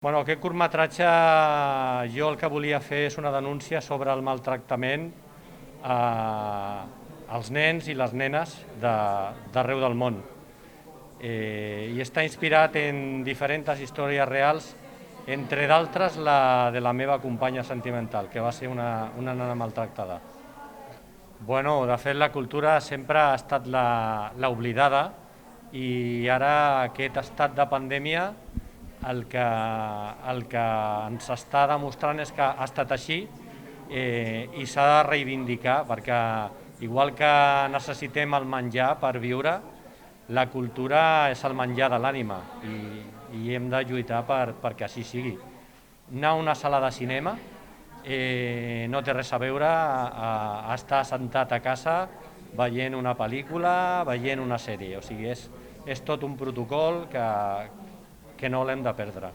Aquest curtmetratge jo el que volia fer és una denúncia sobre el maltractament als nens i les nenes d'arreu del món. I està inspirat en diferents històries reals, entre d'altres la de la meva companya sentimental, que va ser una nena maltractada. De fet, la cultura sempre ha estat l'oblidada i ara aquest estat de pandèmia el que ens està demostrant és que ha estat així i s'ha de reivindicar perquè igual que necessitem el menjar per viure, la cultura és el menjar de l'ànima i hem de lluitar perquè així sigui. Anar a una sala de cinema no té res a veure a estar sentat a casa veient una pel·lícula, veient una sèrie. O sigui, és tot un protocol que no l'hem de perdre.